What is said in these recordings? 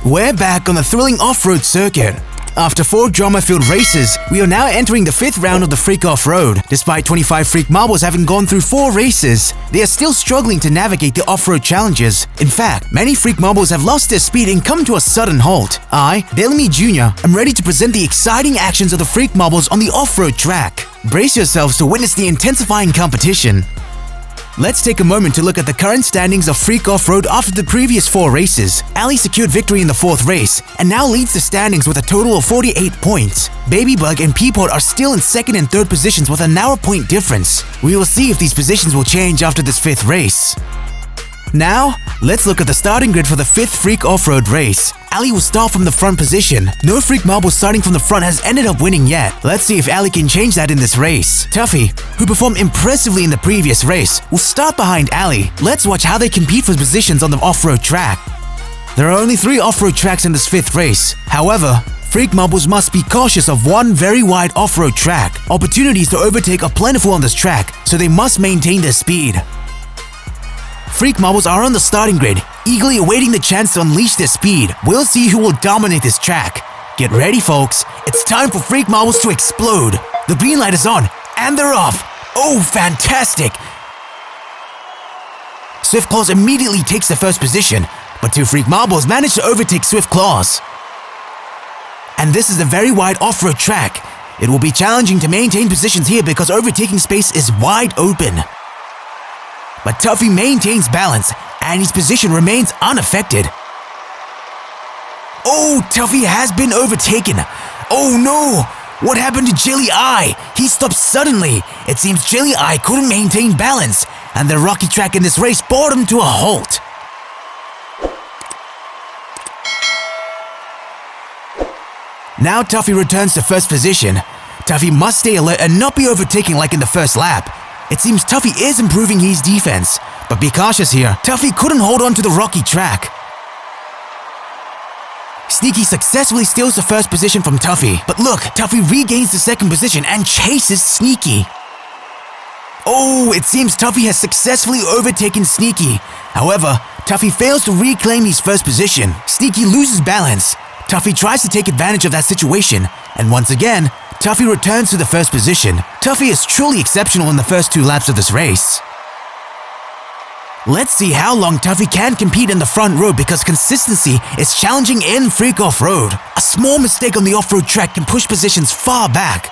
We're back on the thrilling off-road circuit. After 4 drama-filled races, we are now entering the 5th round of the Freak Off-Road. Despite 25 Freak Marbles having gone through 4 races, they are still struggling to navigate the off-road challenges. In fact, many Freak Marbles have lost their speed and come to a sudden halt. I, Bellamy Jr., am ready to present the exciting actions of the Freak Marbles on the off-road track. Brace yourselves to witness the intensifying competition. Let's take a moment to look at the current standings of Freak Off-Road after the previous 4 races. Ali secured victory in the 4th race and now leads the standings with a total of 48 points. Babybug and Peapod are still in 2nd and 3rd positions with a narrow point difference. We will see if these positions will change after this 5th race. Now, let's look at the starting grid for the 5th Freak Off-Road race. Ali will start from the front position. No Freak Marble starting from the front has ended up winning yet. Let's see if Ali can change that in this race. Tuffy, who performed impressively in the previous race, will start behind Ali. Let's watch how they compete for positions on the off-road track. There are only 3 off-road tracks in this 5th race. However, Freak Marbles must be cautious of one very wide off-road track. Opportunities to overtake are plentiful on this track, so they must maintain their speed. Freak Marbles are on the starting grid, eagerly awaiting the chance to unleash their speed. We'll see who will dominate this track. Get ready, folks. It's time for Freak Marbles to explode. The green light is on, and they're off. Oh, fantastic! Swift Claws immediately takes the first position, but 2 Freak Marbles manage to overtake Swift Claws. And this is a very wide off-road track. It will be challenging to maintain positions here because overtaking space is wide open. But Tuffy maintains balance, and his position remains unaffected. Oh, Tuffy has been overtaken. Oh no! What happened to Jelly Eye? He stopped suddenly. It seems Jelly Eye couldn't maintain balance, and the rocky track in this race brought him to a halt. Now Tuffy returns to first position. Tuffy must stay alert and not be overtaken like in the first lap. It seems Tuffy is improving his defense, but be cautious here. Tuffy couldn't hold on to the rocky track. Sneaky successfully steals the first position from Tuffy, but look, Tuffy regains the 2nd position and chases Sneaky. Oh, it seems Tuffy has successfully overtaken Sneaky. However, Tuffy fails to reclaim his first position. Sneaky loses balance. Tuffy tries to take advantage of that situation, and once again, Tuffy returns to the first position. Tuffy is truly exceptional in the first 2 laps of this race. Let's see how long Tuffy can compete in the front row because consistency is challenging in Freak Off-Road. A small mistake on the off-road track can push positions far back.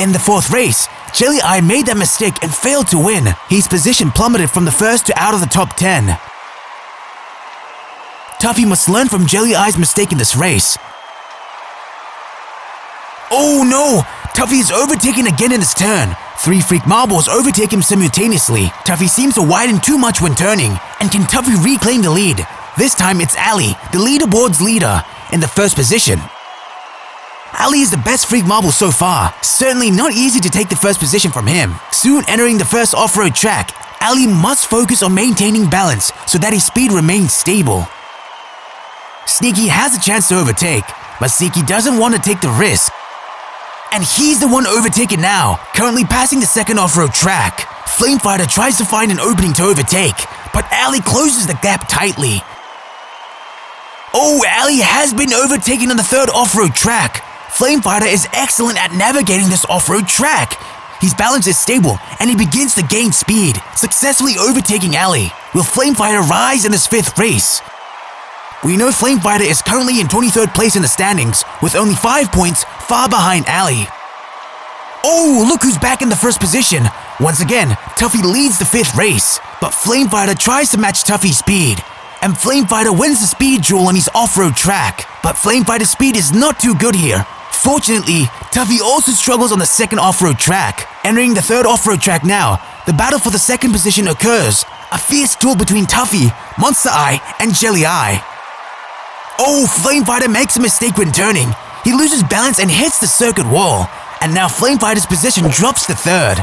In the 4th race, Jelly Eye made that mistake and failed to win. His position plummeted from the first to out of the top 10. Tuffy must learn from Jelly Eye's mistake in this race. Oh no! Tuffy is overtaken again in this turn. 3 Freak Marbles overtake him simultaneously. Tuffy seems to widen too much when turning. And can Tuffy reclaim the lead? This time it's Ali, the leaderboard's leader, in the first position. Ali is the best Freak Marble so far. Certainly not easy to take the first position from him. Soon entering the first off-road track, Ali must focus on maintaining balance so that his speed remains stable. Sneaky has a chance to overtake, but Sneaky doesn't want to take the risk. And he's the one overtaken now, currently passing the 2nd off-road track. Flamefighter tries to find an opening to overtake, but Ali closes the gap tightly. Oh, Ali has been overtaken on the 3rd off-road track. Flamefighter is excellent at navigating this off-road track. His balance is stable, and he begins to gain speed, successfully overtaking Ali. Will Flamefighter rise in this 5th race? We know Flamefighter is currently in 23rd place in the standings, with only 5 points far behind Ali. Oh, look who's back in the first position. Once again, Tuffy leads the 5th race, but Flamefighter tries to match Tuffy's speed. And Flamefighter wins the speed duel on his off-road track. But Flamefighter's speed is not too good here. Fortunately, Tuffy also struggles on the 2nd off-road track. Entering the 3rd off-road track now, the battle for the 2nd position occurs. A fierce duel between Tuffy, Monster Eye, and Jelly Eye. Oh, Flamefighter makes a mistake when turning. He loses balance and hits the circuit wall. And now Flamefighter's position drops to 3rd.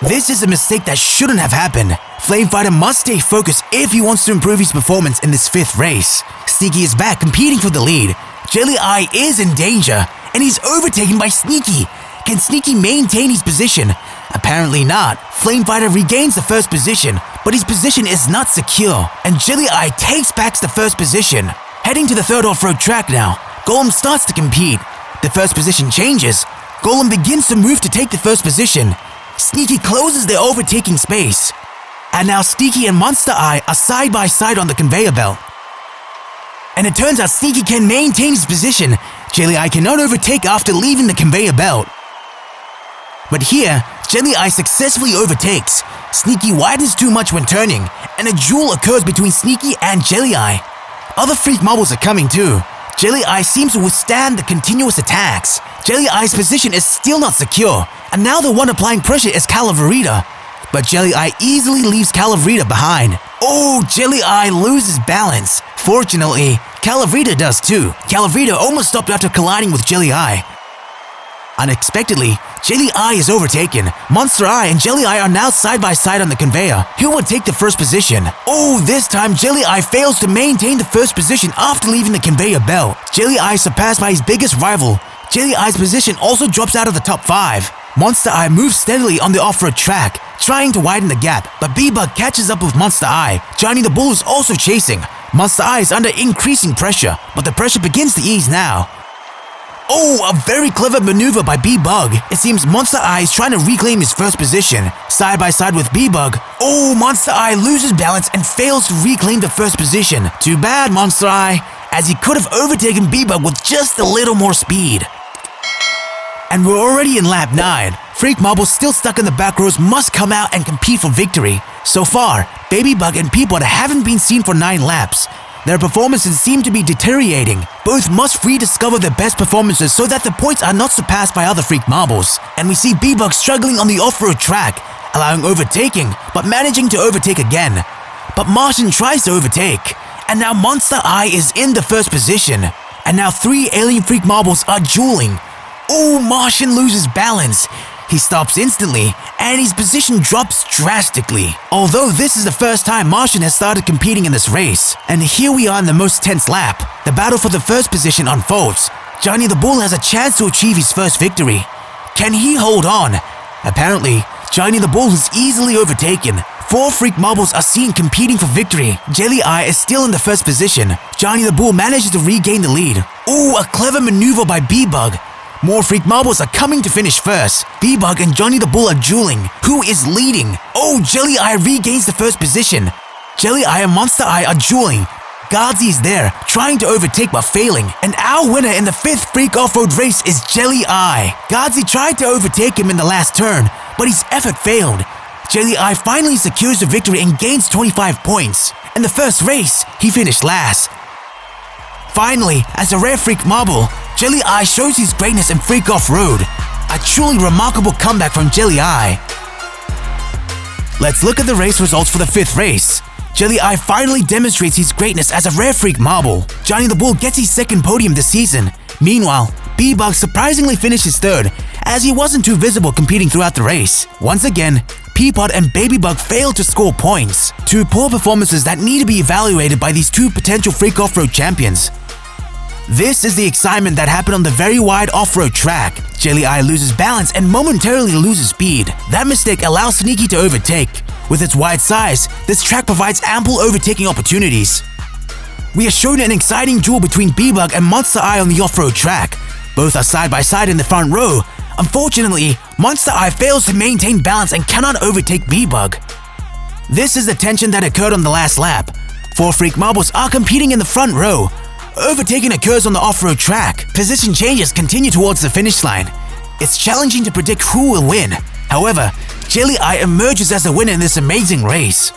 This is a mistake that shouldn't have happened. Flamefighter must stay focused if he wants to improve his performance in this 5th race. Sneaky is back competing for the lead. Jelly Eye is in danger, and he's overtaken by Sneaky. Can Sneaky maintain his position? Apparently not. Flamefighter regains the first position, but his position is not secure, and Jelly Eye takes back the first position. Heading to the third off-road track now, Golem starts to compete. The first position changes. Golem begins to move to take the first position. Sneaky closes their overtaking space. And now Sneaky and Monster Eye are side by side on the conveyor belt. And it turns out Sneaky can maintain his position. Jelly Eye cannot overtake after leaving the conveyor belt. But here, Jelly Eye successfully overtakes. Sneaky widens too much when turning, and a duel occurs between Sneaky and Jelly Eye. Other freak marbles are coming too. Jelly Eye seems to withstand the continuous attacks. Jelly Eye's position is still not secure, and now the one applying pressure is Calaverita. But Jelly Eye easily leaves Calaverita behind. Oh, Jelly Eye loses balance. Fortunately, Calaverita does too. Calaverita almost stopped after colliding with Jelly Eye. Unexpectedly, Jelly Eye is overtaken. Monster Eye and Jelly Eye are now side by side on the conveyor. Who will take the first position? Oh, this time Jelly Eye fails to maintain the first position after leaving the conveyor belt. Jelly Eye surpassed by his biggest rival. Jelly Eye's position also drops out of the top 5. Monster Eye moves steadily on the off-road track, trying to widen the gap, but B-Bug catches up with Monster Eye. Johnny the Bull is also chasing. Monster Eye is under increasing pressure, but the pressure begins to ease now. Oh, a very clever maneuver by B-Bug. It seems Monster Eye is trying to reclaim his first position. Side by side with B-Bug. Oh, Monster Eye loses balance and fails to reclaim the first position. Too bad, Monster Eye, as he could have overtaken B-Bug with just a little more speed. And we're already in lap 9. Freak marbles still stuck in the back rows must come out and compete for victory. So far, Baby Bug and Peapod haven't been seen for 9 laps. Their performances seem to be deteriorating. Both must rediscover their best performances so that the points are not surpassed by other freak marbles. And we see B-Bug struggling on the off-road track, allowing overtaking, but managing to overtake again. But Martian tries to overtake, and now Monster Eye is in the first position. And now 3 alien freak marbles are dueling. Oh, Martian loses balance. He stops instantly, and his position drops drastically. Although this is the first time Martian has started competing in this race. And here we are in the most tense lap. The battle for the first position unfolds. Johnny the Bull has a chance to achieve his first victory. Can he hold on? Apparently, Johnny the Bull is easily overtaken. 4 freak marbles are seen competing for victory. Jelly Eye is still in the first position. Johnny the Bull manages to regain the lead. Oh, a clever maneuver by B-Bug. More freak marbles are coming to finish first. B-Bug and Johnny the Bull are dueling. Who is leading? Oh, Jelly Eye regains the first position. Jelly Eye and Monster Eye are dueling. Guardsy is there, trying to overtake but failing. And our winner in the 5th freak off-road race is Jelly Eye. Guardsy tried to overtake him in the last turn, but his effort failed. Jelly Eye finally secures the victory and gains 25 points. In the first race, he finished last. Finally, as a rare freak marble, Jelly Eye shows his greatness in Freak Off-Road. A truly remarkable comeback from Jelly Eye. Let's look at the race results for the 5th race. Jelly Eye finally demonstrates his greatness as a rare freak marble. Johnny the Bull gets his 2nd podium this season. Meanwhile, B-Bug surprisingly finishes 3rd, as he wasn't too visible competing throughout the race. Once again, Peapod and Baby Bug failed to score points. 2 poor performances that need to be evaluated by these 2 potential freak off-road champions. This is the excitement that happened on the very wide off-road track. Jelly Eye loses balance and momentarily loses speed. That mistake allows Sneaky to overtake. With its wide size, this track provides ample overtaking opportunities. We are shown an exciting duel between B-Bug and Monster Eye on the off-road track. Both are side by side in the front row. Unfortunately, Monster Eye fails to maintain balance and cannot overtake B-Bug. This is the tension that occurred on the last lap. 4 freak marbles are competing in the front row. Overtaking occurs on the off-road track. Position changes continue towards the finish line. It's challenging to predict who will win. However, Jelly Eye emerges as the winner in this amazing race.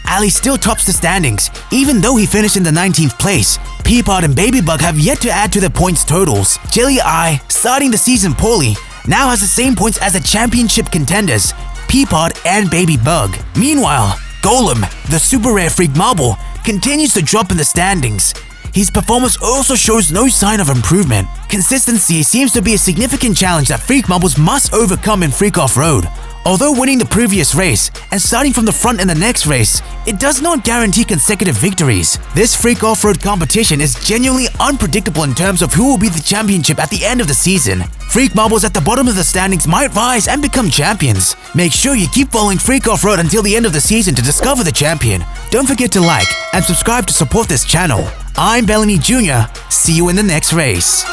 Ali still tops the standings, even though he finished in the 19th place. Peapod and Baby Bug have yet to add to their points totals. Jelly Eye, starting the season poorly, now has the same points as the championship contenders, Peapod and Baby Bug. Meanwhile, Golem, the super rare freak marble, continues to drop in the standings. His performance also shows no sign of improvement. Consistency seems to be a significant challenge that freak marbles must overcome in Freak Off-Road. Although winning the previous race and starting from the front in the next race, it does not guarantee consecutive victories. This freak off-road competition is genuinely unpredictable in terms of who will be the championship at the end of the season. Freak marbles at the bottom of the standings might rise and become champions. Make sure you keep following Freak Off-Road until the end of the season to discover the champion. Don't forget to like and subscribe to support this channel. I'm Bellamy Jr. See you in the next race.